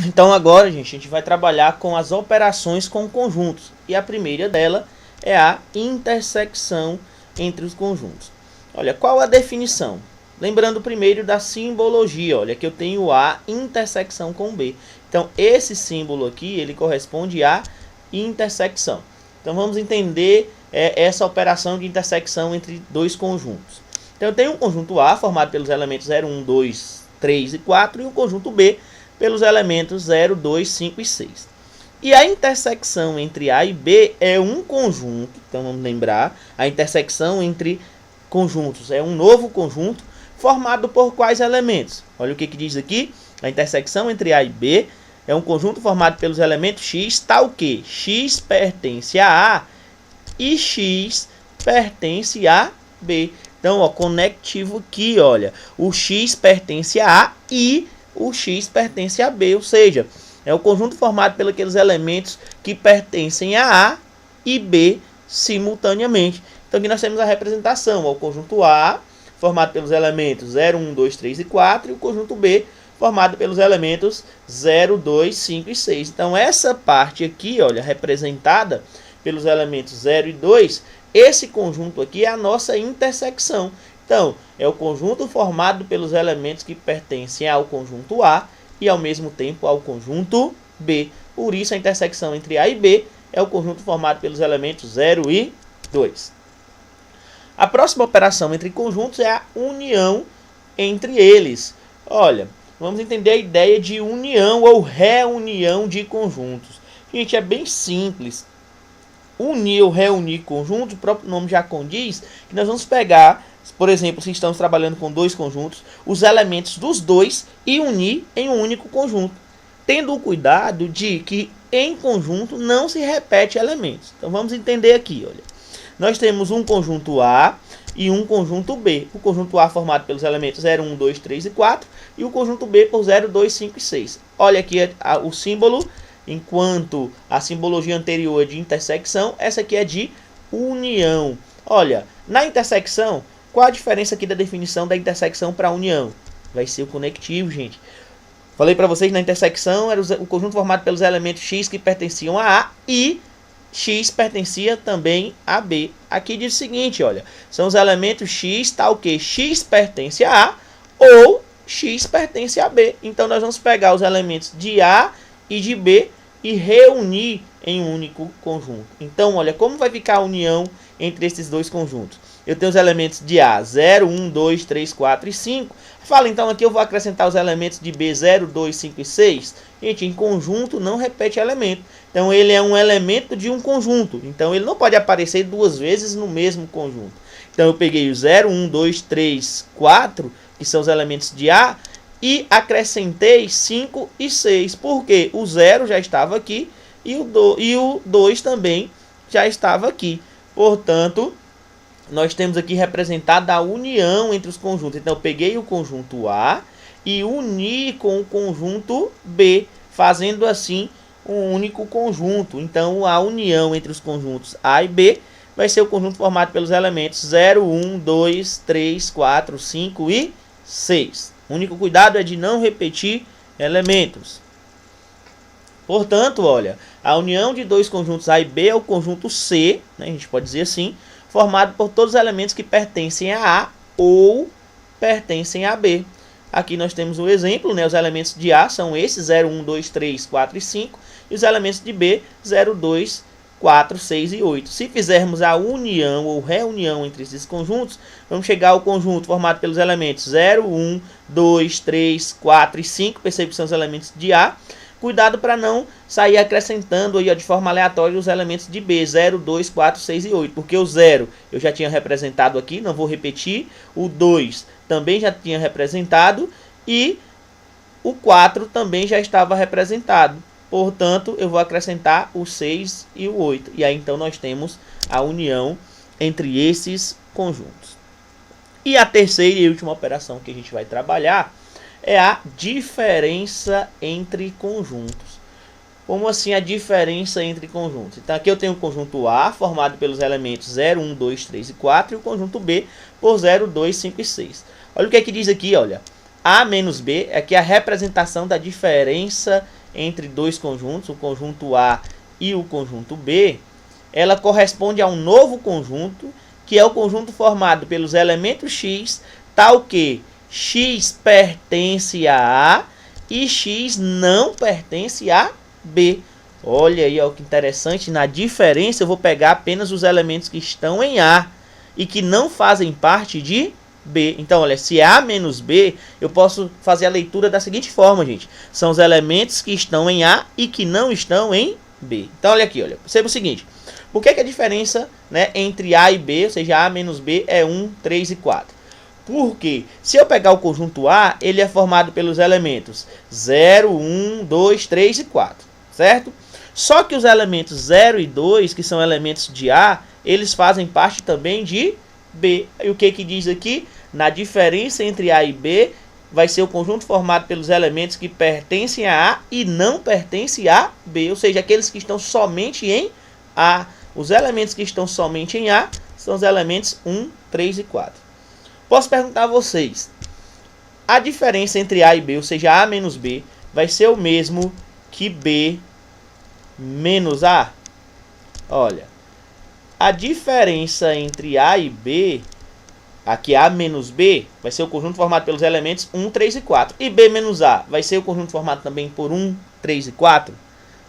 Então agora, gente, a gente vai trabalhar com as operações com conjuntos. E a primeira dela é a intersecção entre os conjuntos. Olha, qual a definição? Lembrando primeiro da simbologia, olha, que eu tenho A intersecção com B. Então, esse símbolo aqui, ele corresponde à intersecção. Então, vamos entender essa operação de intersecção entre dois conjuntos. Então, eu tenho um conjunto A formado pelos elementos 0, 1, 2, 3 e 4 e um conjunto B pelos elementos 0, 2, 5 e 6. E a intersecção entre A e B é um conjunto, então vamos lembrar, a intersecção entre conjuntos é um novo conjunto formado por quais elementos? Olha o que diz aqui, a intersecção entre A e B é um conjunto formado pelos elementos X, tal que X pertence a A e X pertence a B. Então, ó, conectivo aqui, olha, o X pertence a A e o X pertence a B, ou seja, é o conjunto formado pelos aqueles elementos que pertencem a A e B simultaneamente. Então, aqui nós temos a representação, ó, o conjunto A formado pelos elementos 0, 1, 2, 3 e 4 e o conjunto B formado pelos elementos 0, 2, 5 e 6. Então, essa parte aqui, olha, representada pelos elementos 0 e 2, esse conjunto aqui é a nossa intersecção. Então, é o conjunto formado pelos elementos que pertencem ao conjunto A e, ao mesmo tempo, ao conjunto B. Por isso, a intersecção entre A e B é o conjunto formado pelos elementos 0 e 2. A próxima operação entre conjuntos é a união entre eles. Olha, vamos entender a ideia de união ou reunião de conjuntos. Gente, é bem simples. Unir ou reunir conjuntos, o próprio nome já condiz que nós vamos pegar, por exemplo, se estamos trabalhando com dois conjuntos, os elementos dos dois e unir em um único conjunto, tendo o cuidado de que em conjunto não se repete elementos. Então vamos entender aqui, olha. Nós temos um conjunto A e um conjunto B. O conjunto A formado pelos elementos 0, 1, 2, 3 e 4 e o conjunto B por 0, 2, 5 e 6. Olha aqui o símbolo, enquanto a simbologia anterior é de intersecção, essa aqui é de união. Olha, na intersecção, qual a diferença aqui da definição da intersecção para a união? Vai ser o conectivo, gente. Falei para vocês, na intersecção era o conjunto formado pelos elementos X que pertenciam a A e X pertencia também a B. Aqui diz o seguinte, olha, são os elementos X, tal que X pertence a A ou X pertence a B. Então, nós vamos pegar os elementos de A e de B e reunir em um único conjunto. Então, olha, como vai ficar a união entre esses dois conjuntos? Eu tenho os elementos de A, 0, 1, 2, 3, 4 e 5. Fala, então, aqui eu vou acrescentar os elementos de B, 0, 2, 5 e 6. Gente, em conjunto não repete elemento. Então, ele é um elemento de um conjunto. Então, ele não pode aparecer duas vezes no mesmo conjunto. Então, eu peguei o 0, 1, 2, 3, 4, que são os elementos de A, e acrescentei 5 e 6. Porque o 0 já estava aqui e o 2 também já estava aqui. Portanto, nós temos aqui representada a união entre os conjuntos. Então, eu peguei o conjunto A e uni com o conjunto B, fazendo assim um único conjunto. Então, a união entre os conjuntos A e B vai ser o conjunto formado pelos elementos 0, 1, 2, 3, 4, 5 e 6. O único cuidado é de não repetir elementos. Portanto, olha, a união de dois conjuntos A e B é o conjunto C, né, a gente pode dizer assim, formado por todos os elementos que pertencem a A ou pertencem a B. Aqui nós temos o exemplo, né? Os elementos de A são esses, 0, 1, 2, 3, 4 e 5. E os elementos de B, 0, 2, 4, 6 e 8. Se fizermos a união ou reunião entre esses conjuntos, vamos chegar ao conjunto formado pelos elementos 0, 1, 2, 3, 4 e 5. Percebe que são os elementos de A. Cuidado para não sair acrescentando aí, ó, de forma aleatória os elementos de B, 0, 2, 4, 6 e 8. Porque o 0 eu já tinha representado aqui, não vou repetir. O 2 também já tinha representado. E o 4 também já estava representado. Portanto, eu vou acrescentar o 6 e o 8. E aí, então, nós temos a união entre esses conjuntos. E a terceira e última operação que a gente vai trabalhar é a diferença entre conjuntos. Como assim a diferença entre conjuntos? Então, aqui eu tenho o conjunto A, formado pelos elementos 0, 1, 2, 3 e 4, e o conjunto B por 0, 2, 5 e 6. Olha o que é que diz aqui, olha. A menos B é que a representação da diferença entre dois conjuntos, o conjunto A e o conjunto B, ela corresponde a um novo conjunto, que é o conjunto formado pelos elementos x, tal que x pertence a A e x não pertence a B. Olha aí, ó, que interessante, na diferença eu vou pegar apenas os elementos que estão em A e que não fazem parte de B. Então, olha, se é A menos B, eu posso fazer a leitura da seguinte forma, gente. São os elementos que estão em A e que não estão em B. Então, olha aqui, olha. Perceba o seguinte. Por que a diferença, né, entre A e B, ou seja, A menos B, é 1, 3 e 4? Porque se eu pegar o conjunto A, ele é formado pelos elementos 0, 1, 2, 3 e 4, certo? Só que os elementos 0 e 2, que são elementos de A, eles fazem parte também de B. E o que diz aqui? Na diferença entre A e B, vai ser o conjunto formado pelos elementos que pertencem a A e não pertencem a B. Ou seja, aqueles que estão somente em A. Os elementos que estão somente em A são os elementos 1, 3 e 4. Posso perguntar a vocês, a diferença entre A e B, ou seja, A menos B, vai ser o mesmo que B menos A? Olha, a diferença entre A e B, aqui A menos B, vai ser o conjunto formado pelos elementos 1, 3 e 4. E B menos A, vai ser o conjunto formado também por 1, 3 e 4?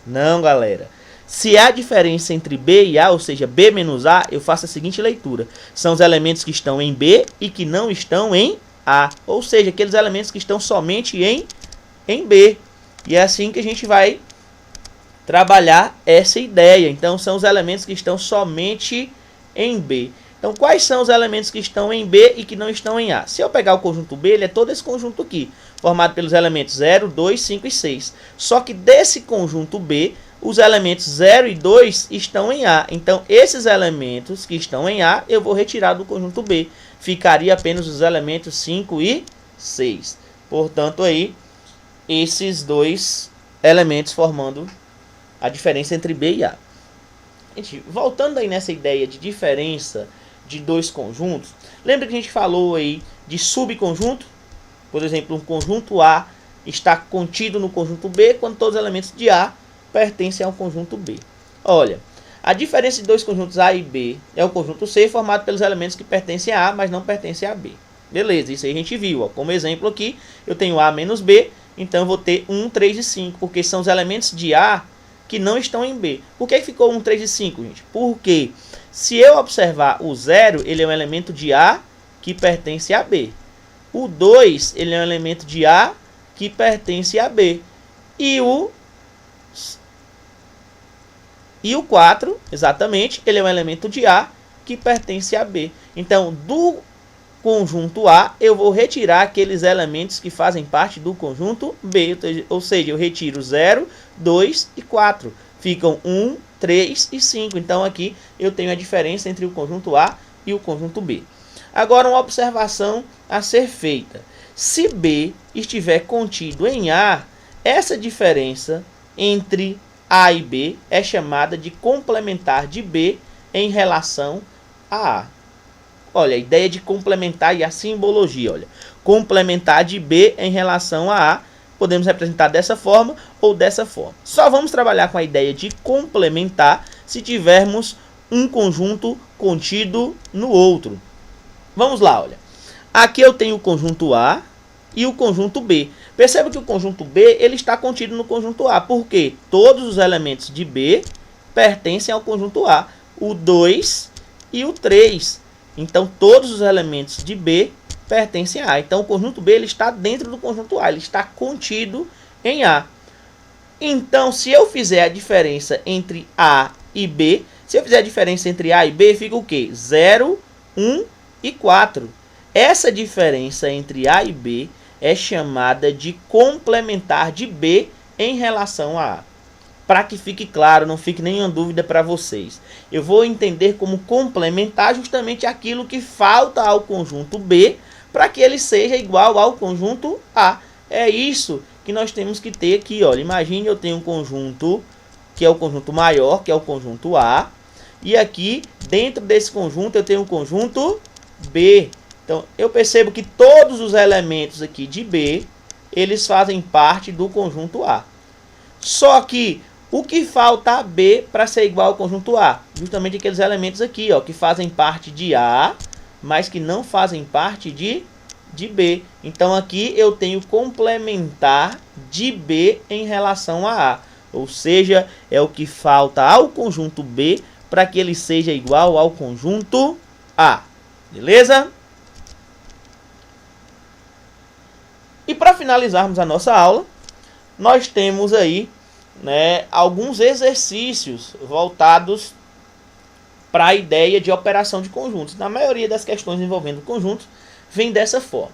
Não, galera. Se há diferença entre B e A, ou seja, B menos A, eu faço a seguinte leitura. São os elementos que estão em B e que não estão em A. Ou seja, aqueles elementos que estão somente em B. E é assim que a gente vai trabalhar essa ideia. Então, são os elementos que estão somente em B. Então, quais são os elementos que estão em B e que não estão em A? Se eu pegar o conjunto B, ele é todo esse conjunto aqui, formado pelos elementos 0, 2, 5 e 6. Só que desse conjunto B, os elementos 0 e 2 estão em A. Então, esses elementos que estão em A, eu vou retirar do conjunto B. Ficaria apenas os elementos 5 e 6. Portanto, aí, esses dois elementos formando a diferença entre B e A. Gente, voltando aí nessa ideia de diferença de dois conjuntos, lembra que a gente falou aí de subconjunto? Por exemplo, um conjunto A está contido no conjunto B quando todos os elementos de A pertencem ao conjunto B. Olha, a diferença de dois conjuntos A e B é o conjunto C formado pelos elementos que pertencem a A, mas não pertencem a B. Beleza, isso aí a gente viu. Ó. Como exemplo aqui, eu tenho A menos B, então eu vou ter 1, 3 e 5, porque são os elementos de A que não estão em B. Por que ficou 1, 3 e 5, gente? Porque se eu observar o 0, ele é um elemento de A que pertence a B. O 2, ele é um elemento de A que pertence a B. E o 4, exatamente, ele é um elemento de A que pertence a B. Então, do conjunto A, eu vou retirar aqueles elementos que fazem parte do conjunto B. Ou seja, eu retiro 0, 2 e 4. Ficam 1, 3 e 5. Então, aqui eu tenho a diferença entre o conjunto A e o conjunto B. Agora, uma observação a ser feita. Se B estiver contido em A, essa diferença entre A e B é chamada de complementar de B em relação a A. Olha, a ideia de complementar e a simbologia. Olha, complementar de B em relação a A. Podemos representar dessa forma ou dessa forma. Só vamos trabalhar com a ideia de complementar se tivermos um conjunto contido no outro. Vamos lá, olha. Aqui eu tenho o conjunto A e o conjunto B. Perceba que o conjunto B ele está contido no conjunto A, porque todos os elementos de B pertencem ao conjunto A. O 2 e o 3. Então, todos os elementos de B pertencem a A. Então, o conjunto B ele está dentro do conjunto A. Ele está contido em A. Então, se eu fizer a diferença entre A e B, se eu fizer a diferença entre A e B, fica o quê? 0, 1 e 4. Essa diferença entre A e B é chamada de complementar de B em relação a A. Para que fique claro, não fique nenhuma dúvida para vocês. Eu vou entender como complementar justamente aquilo que falta ao conjunto B para que ele seja igual ao conjunto A. É isso que nós temos que ter aqui. Olha. Imagine eu tenho um conjunto que é o conjunto maior, que é o conjunto A. E aqui, dentro desse conjunto, eu tenho o conjunto B. Então, eu percebo que todos os elementos aqui de B, eles fazem parte do conjunto A. Só que o que falta a B para ser igual ao conjunto A? Justamente aqueles elementos aqui, ó, que fazem parte de A, mas que não fazem parte de B. Então aqui eu tenho complementar de B em relação a A. Ou seja, é o que falta ao conjunto B para que ele seja igual ao conjunto A. Beleza? E para finalizarmos a nossa aula, nós temos aí, né, alguns exercícios voltados para a ideia de operação de conjuntos. Na maioria das questões envolvendo conjuntos, vem dessa forma.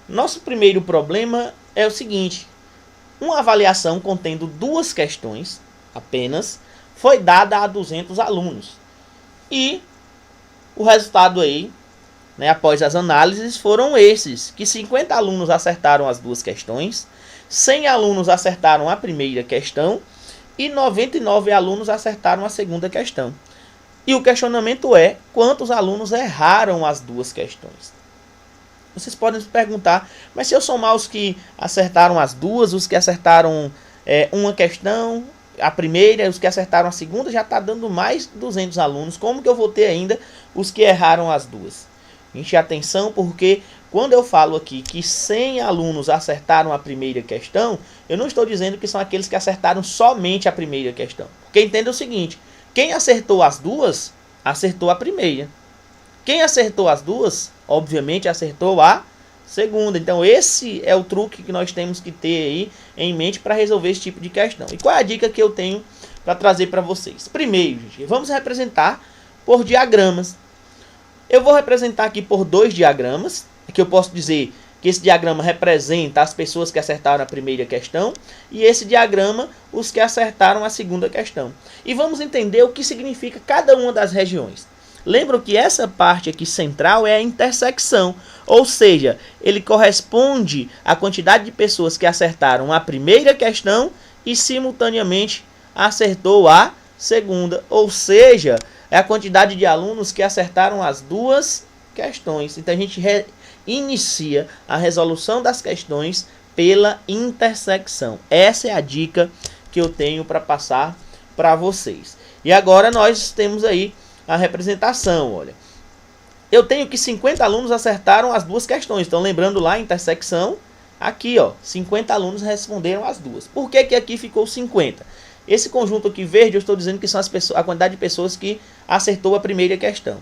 Nosso primeiro problema é o seguinte: uma avaliação contendo 2 questões apenas foi dada a 200 alunos. E o resultado aí, né, após as análises, foram esses, que 50 alunos acertaram as 2 questões, 100 alunos acertaram a primeira questão e 99 alunos acertaram a segunda questão. E o questionamento é: quantos alunos erraram as 2 questões? Vocês podem se perguntar, mas se eu somar os que acertaram as 2, os que acertaram uma questão, a primeira, os que acertaram a segunda, já está dando mais de 200 alunos. Como que eu vou ter ainda os que erraram as 2? Gente, atenção, porque quando eu falo aqui que 100 alunos acertaram a primeira questão, eu não estou dizendo que são aqueles que acertaram somente a primeira questão. Porque entenda o seguinte: quem acertou as 2, acertou a primeira. Quem acertou as 2, obviamente acertou a segunda. Então esse é o truque que nós temos que ter aí em mente para resolver esse tipo de questão. E qual é a dica que eu tenho para trazer para vocês? Primeiro, gente, vamos representar por diagramas. Eu vou representar aqui por 2 diagramas, que eu posso dizer que esse diagrama representa as pessoas que acertaram a primeira questão e esse diagrama os que acertaram a segunda questão. E vamos entender o que significa cada uma das regiões. Lembram que essa parte aqui central é a intersecção, ou seja, ele corresponde à quantidade de pessoas que acertaram a primeira questão e simultaneamente acertou a segunda, ou seja, é a quantidade de alunos que acertaram as 2 questões. Então a gente inicia a resolução das questões pela intersecção. Essa é a dica que eu tenho para passar para vocês. E agora nós temos aí a representação, olha. Eu tenho que 50 alunos acertaram as 2 questões. Então, lembrando lá a intersecção, aqui, ó, 50 alunos responderam as 2. Por que que aqui ficou 50? Esse conjunto aqui verde, eu estou dizendo que são as pessoas, a quantidade de pessoas que acertou a primeira questão.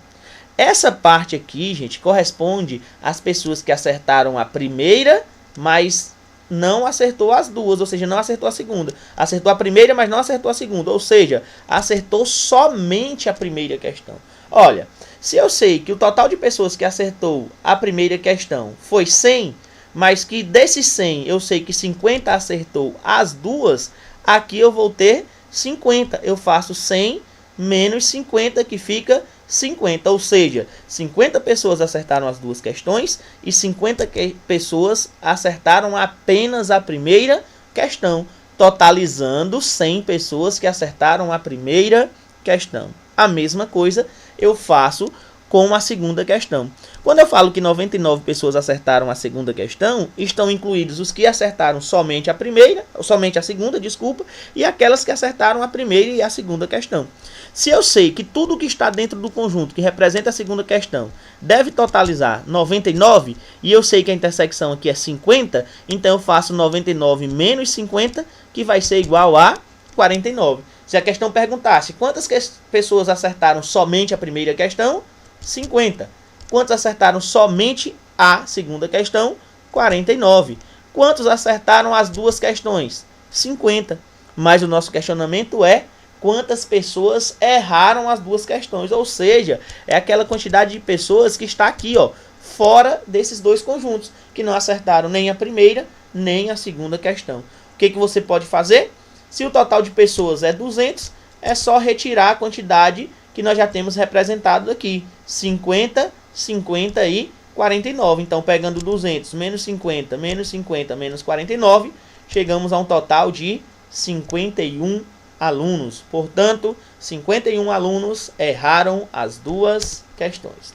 Essa parte aqui, gente, corresponde às pessoas que acertaram a primeira, mas não acertou as 2, ou seja, não acertou a segunda. Acertou a primeira, mas não acertou a segunda, ou seja, acertou somente a primeira questão. Olha, se eu sei que o total de pessoas que acertou a primeira questão foi 100, mas que desses 100 eu sei que 50 acertou as 2, aqui eu vou ter 50. Eu faço 100 menos 50, que fica 50, ou seja, 50 pessoas acertaram as 2 questões e 50 pessoas acertaram apenas a primeira questão, totalizando 100 pessoas que acertaram a primeira questão. A mesma coisa eu faço com a segunda questão. Quando eu falo que 99 pessoas acertaram a segunda questão, estão incluídos os que acertaram somente a primeira, somente a segunda, desculpa, e aquelas que acertaram a primeira e a segunda questão. Se eu sei que tudo que está dentro do conjunto que representa a segunda questão deve totalizar 99, e eu sei que a intersecção aqui é 50, então eu faço 99 menos 50, que vai ser igual a 49. Se a questão perguntasse quantas pessoas acertaram somente a primeira questão, 50. Quantos acertaram somente a segunda questão? 49. Quantos acertaram as 2 questões? 50. Mas o nosso questionamento é: quantas pessoas erraram as 2 questões? Ou seja, é aquela quantidade de pessoas que está aqui, ó, fora desses 2 conjuntos, que não acertaram nem a primeira, nem a segunda questão. O que você pode fazer? Se o total de pessoas é 200, é só retirar a quantidade que nós já temos representado aqui. 50, 50 e 49. Então, pegando 200 menos 50, menos 50, menos 49, chegamos a um total de 51 alunos. Portanto, 51 alunos erraram as 2 questões.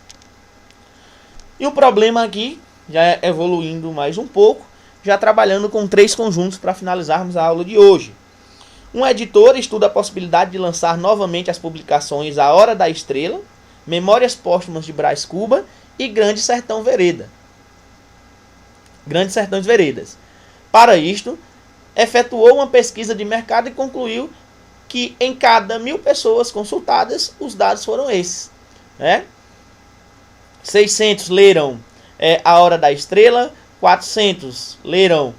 E o problema aqui, já evoluindo mais um pouco, já trabalhando com 3 conjuntos para finalizarmos a aula de hoje. Um editor estuda a possibilidade de lançar novamente as publicações A Hora da Estrela, Memórias Póstumas de Brás Cuba e Grande Sertão Vereda. Grandes Sertões Veredas. Para isto, efetuou uma pesquisa de mercado e concluiu que em cada 1000 pessoas consultadas, os dados foram esses. 600 leram A Hora da Estrela, 400 leram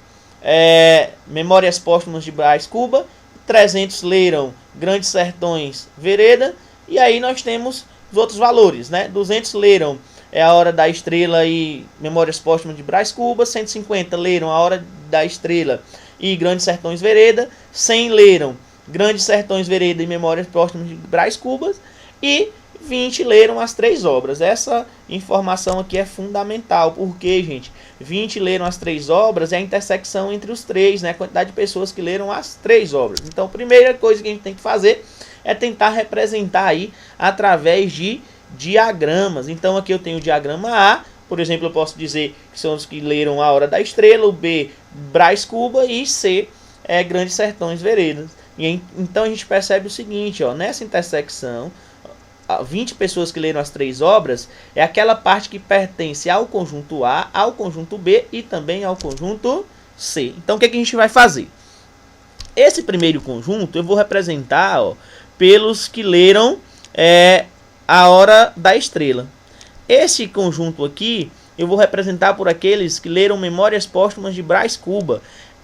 Memórias Póstumas de Brás Cuba, 300 leram Grandes Sertões Vereda, e aí nós temos os outros valores, 200 leram A Hora da Estrela e Memórias Póstumas de Brás Cuba, 150 leram A Hora da Estrela e Grandes Sertões Vereda, 100 leram Grandes Sertões Vereda e Memórias Póstumas de Brás Cuba, e 20 leram as 3 obras. Essa informação aqui é fundamental, porque, gente, 20 leram as 3 obras é a intersecção entre os 3, a quantidade de pessoas que leram as 3 obras. Então, a primeira coisa que a gente tem que fazer é tentar representar aí através de diagramas. Então, aqui eu tenho o diagrama A, por exemplo, eu posso dizer que são os que leram A Hora da Estrela, o B, Brás Cuba, e C, Grandes Sertões Veredas. Então, a gente percebe o seguinte, nessa intersecção, 20 pessoas que leram as 3 obras é aquela parte que pertence ao conjunto A, ao conjunto B e também ao conjunto C. Então, o que a gente vai fazer? Esse primeiro conjunto eu vou representar pelos que leram A Hora da Estrela. Esse conjunto aqui eu vou representar por aqueles que leram Memórias Póstumas de Brás Cuba.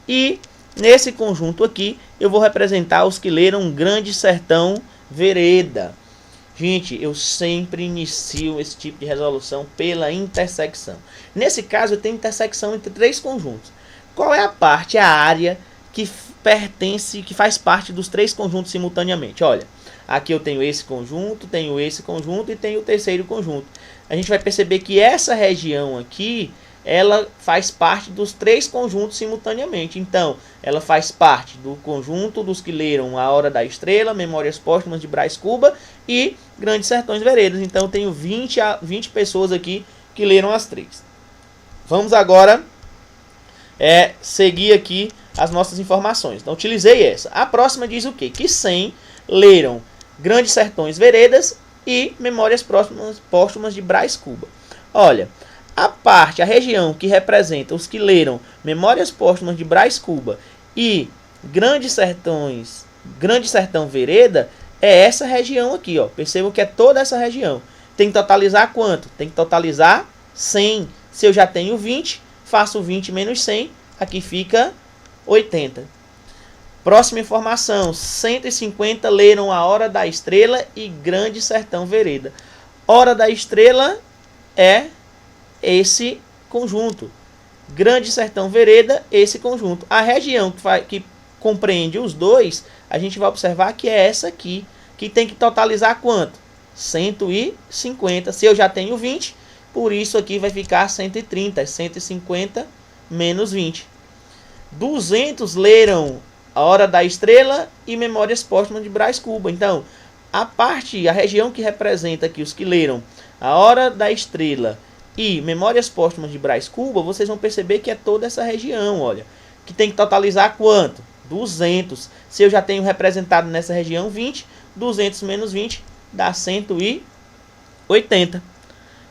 E nesse conjunto aqui eu vou representar os que leram Grande Sertão Vereda. Gente, eu sempre inicio esse tipo de resolução pela intersecção. Nesse caso, eu tenho intersecção entre 3 conjuntos. Qual é a parte, a área que pertence, que faz parte dos 3 conjuntos simultaneamente? Olha, aqui eu tenho esse conjunto e tenho o terceiro conjunto. A gente vai perceber que essa região aqui, ela faz parte dos 3 conjuntos simultaneamente. Então, ela faz parte do conjunto dos que leram A Hora da Estrela, Memórias Póstumas de Brás Cuba e Grandes Sertões Veredas. Então, eu tenho 20 pessoas aqui que leram as 3. Vamos agora seguir aqui as nossas informações. Então, utilizei essa. A próxima diz o quê? Que 100 leram Grandes Sertões Veredas e Memórias Póstumas de Brás Cuba. Olha, a região que representa os que leram Memórias Póstumas de Brás Cuba e Grande Sertão Vereda é essa região aqui, Percebam que é toda essa região. Tem que totalizar quanto? Tem que totalizar 100. Se eu já tenho 20, faço 20 menos 100, aqui fica 80. Próxima informação, 150 leram A Hora da Estrela e Grande Sertão Vereda. Hora da Estrela é esse conjunto. Grande Sertão Vereda, esse conjunto. A região que compreende os dois, a gente vai observar que é essa aqui, que tem que totalizar quanto? 150. Se eu já tenho 20, por isso aqui vai ficar 130. 150 menos 20. 200 leram A Hora da Estrela e Memórias Póstumas de Brás Cuba. Então, a região que representa aqui os que leram A Hora da Estrela e Memórias Póstumas de Brás Cuba, vocês vão perceber que é toda essa região, olha, que tem que totalizar quanto? 200. Se eu já tenho representado nessa região 20, 200 menos 20 dá 180.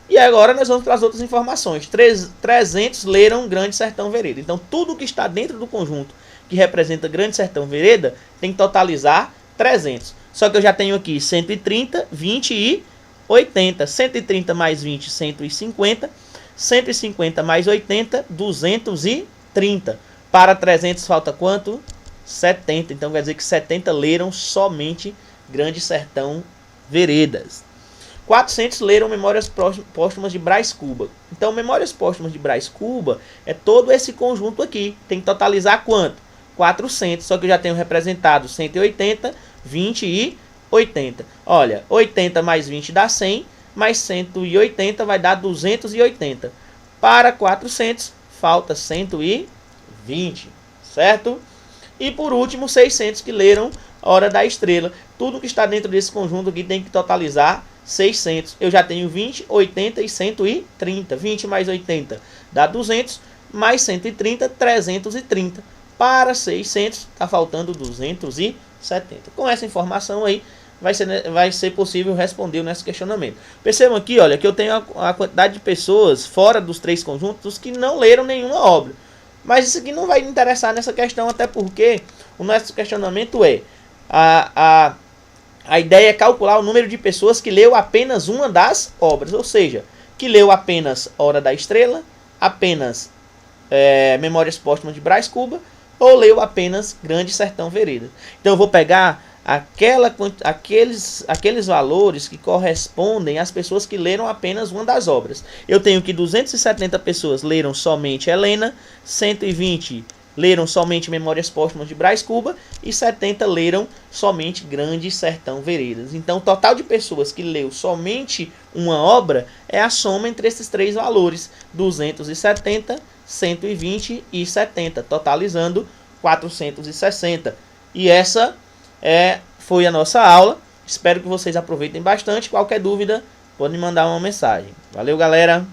E agora nós vamos para as outras informações. 300 leram Grande Sertão Vereda. Então, tudo que está dentro do conjunto que representa Grande Sertão Vereda tem que totalizar 300. Só que eu já tenho aqui 130, 20 e 80. 130 mais 20, 150. 150 mais 80, 230. Para 300 falta quanto? 70. Então quer dizer que 70 leram somente Grande Sertão Veredas. 400 leram Memórias Póstumas de Brás Cuba. Então, Memórias Póstumas de Brás Cuba é todo esse conjunto aqui. Tem que totalizar quanto? 400. Só que eu já tenho representado 180, 20 e 80. Olha, 80 mais 20 dá 100, mais 180 vai dar 280. Para 400, falta 120, certo? E por último, 600 que leram A Hora da Estrela. Tudo que está dentro desse conjunto aqui tem que totalizar 600. Eu já tenho 20, 80 e 130. 20 mais 80 dá 200, mais 130, 330. Para 600, está faltando 230. 70. Com essa informação aí, vai ser possível responder nesse questionamento. Percebam aqui, olha, que eu tenho a quantidade de pessoas fora dos 3 conjuntos que não leram nenhuma obra. Mas isso aqui não vai interessar nessa questão, até porque o nosso questionamento é a ideia é calcular o número de pessoas que leu apenas uma das obras, ou seja, que leu apenas Hora da Estrela, apenas Memórias Póstumas de Brás Cuba, ou leu apenas Grande Sertão Veredas. Então eu vou pegar aqueles valores que correspondem às pessoas que leram apenas uma das obras. Eu tenho que 270 pessoas leram somente Helena, 120 leram somente Memórias Póstumas de Brás Cuba e 70 leram somente Grande Sertão Veredas. Então o total de pessoas que leu somente uma obra é a soma entre esses 3 valores, 270, 120 e 70, totalizando 460. E essa foi a nossa aula. Espero que vocês aproveitem bastante. Qualquer dúvida, pode me mandar uma mensagem. Valeu, galera!